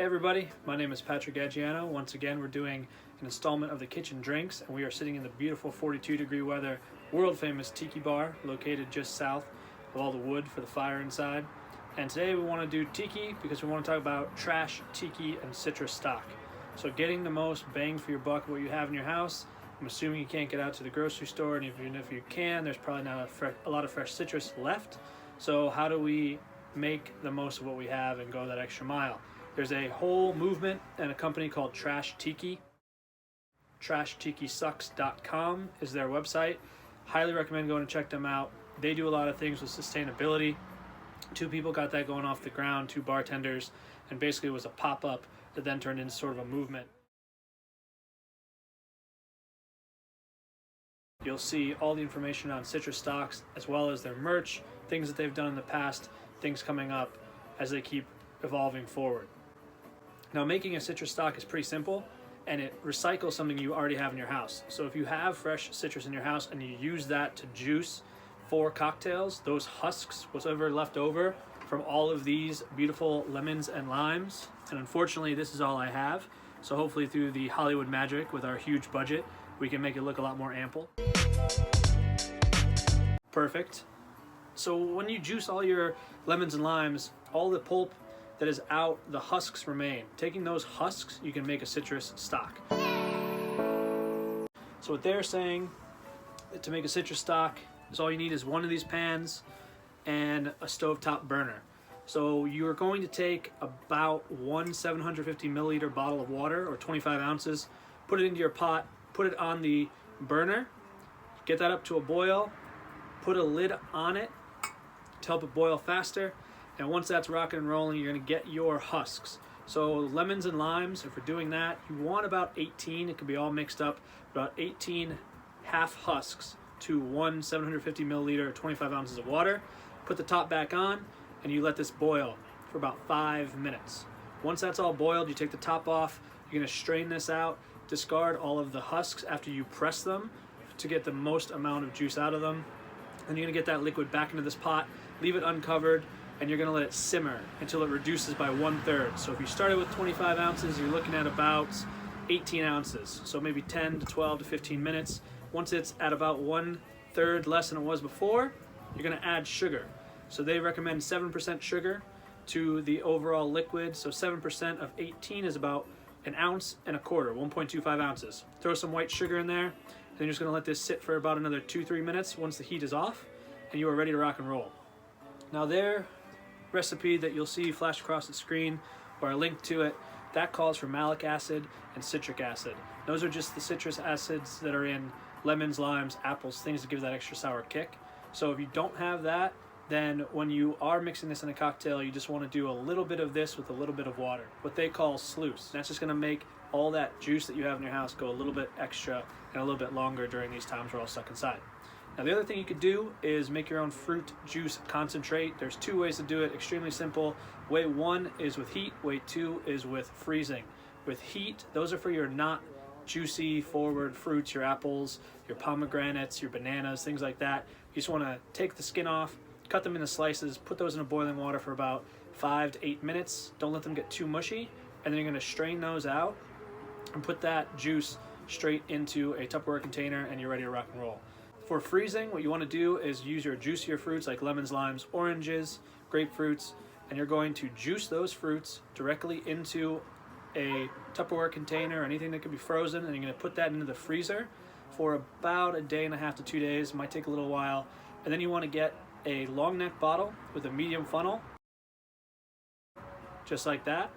Hey everybody, my name is Patrick Gaggiano. Once again, we're doing an installment of the kitchen drinks, and we are sitting in the beautiful 42-degree weather, world-famous Tiki bar located just south of all the wood for the fire inside. And today we want to do Tiki because we want to talk about trash, Tiki, and citrus stock. So getting the most bang for your buck of what you have in your house. I'm assuming you can't get out to the grocery store, and even if you can, there's probably not a lot of fresh citrus left. So how do we make the most of what we have and go that extra mile? There's a whole movement and a company called Trash Tiki. TrashTikiSucks.com is their website. Highly recommend going and check them out. They do a lot of things with sustainability. 2 people got that going off the ground, 2 bartenders, and basically it was a pop-up that then turned into sort of a movement. You'll see all the information on citrus stocks as well as their merch, things that they've done in the past, things coming up as they keep evolving forward. Now, making a citrus stock is pretty simple, and it recycles something you already have in your house. So if you have fresh citrus in your house and you use that to juice for cocktails, those husks, whatever left over from all of these beautiful lemons and limes, and unfortunately this is all I have, so hopefully through the Hollywood magic with our huge budget, we can make it look a lot more ample. Perfect. So when you juice all your lemons and limes, all the pulp that is out, the husks remain. Taking those husks, you can make a citrus stock. So what they're saying to make a citrus stock is all you need is one of these pans and a stovetop burner. So you're going to take about one 750 milliliter bottle of water, or 25 ounces, put it into your pot, put it on the burner, get that up to a boil, put a lid on it to help it boil faster. And once that's rocking and rolling, you're going to get your husks. So lemons and limes, if we're doing that, you want about 18, it can be all mixed up, about 18 half husks to one 750 milliliter, 25 ounces of water. Put the top back on, and you let this boil for about 5 minutes. Once that's all boiled, you take the top off, you're going to strain this out, discard all of the husks after you press them to get the most amount of juice out of them. And you're going to get that liquid back into this pot, leave it uncovered, and you're going to let it simmer until it reduces by 1/3. So if you started with 25 ounces, you're looking at about 18 ounces. So maybe 10 to 12 to 15 minutes. Once it's at about 1/3 less than it was before, you're going to add sugar. So they recommend 7% sugar to the overall liquid. So 7% of 18 is about 1.25 ounces, 1.25 ounces. Throw some white sugar in there. Then you're just going to let this sit for about another 2-3 minutes once the heat is off, and you are ready to rock and roll. Now their recipe that you'll see flash across the screen, or a link to it, that calls for malic acid and citric acid. Those are just the citrus acids that are in lemons, limes, apples, things that give that extra sour kick. So if you don't have that, then when you are mixing this in a cocktail, you just want to do a little bit of this with a little bit of water, what they call sluice. That's just going to make all that juice that you have in your house go a little bit extra and a little bit longer during these times we're all stuck inside. Now the other thing you could do is make your own fruit juice concentrate. There's 2 ways to do it, extremely simple. Way 1 is with heat, way 2 is with freezing. With heat, those are for your not juicy forward fruits, your apples, your pomegranates, your bananas, things like that. You just want to take the skin off, cut them into slices, put those in a boiling water for about 5 to 8 minutes. Don't let them get too mushy, and then you're going to strain those out and put that juice straight into a Tupperware container, and you're ready to rock and roll. For freezing, what you want to do is use your juicier fruits like lemons, limes, oranges, grapefruits, and you're going to juice those fruits directly into a Tupperware container or anything that could be frozen, and you're going to put that into the freezer for about a day and a half to 2 days. It might take a little while. And then you want to get a long neck bottle with a medium funnel, just like that.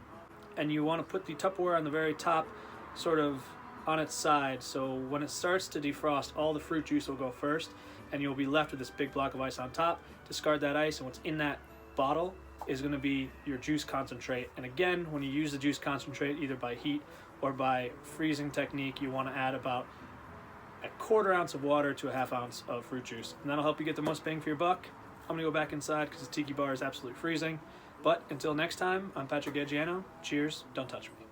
And you want to put the Tupperware on the very top, sort of on its side, so when it starts to defrost, all the fruit juice will go first, and you'll be left with this big block of ice on top. Discard that ice, and what's in that bottle is going to be your juice concentrate. And again, when you use the juice concentrate, either by heat or by freezing technique, you want to add about 1/4 ounce of water to 1/2 ounce of fruit juice, and that'll help you get the most bang for your buck. I'm going to go back inside because the Tiki bar is absolutely freezing. But until next time, I'm Patrick Gaggiano. Cheers, don't touch me.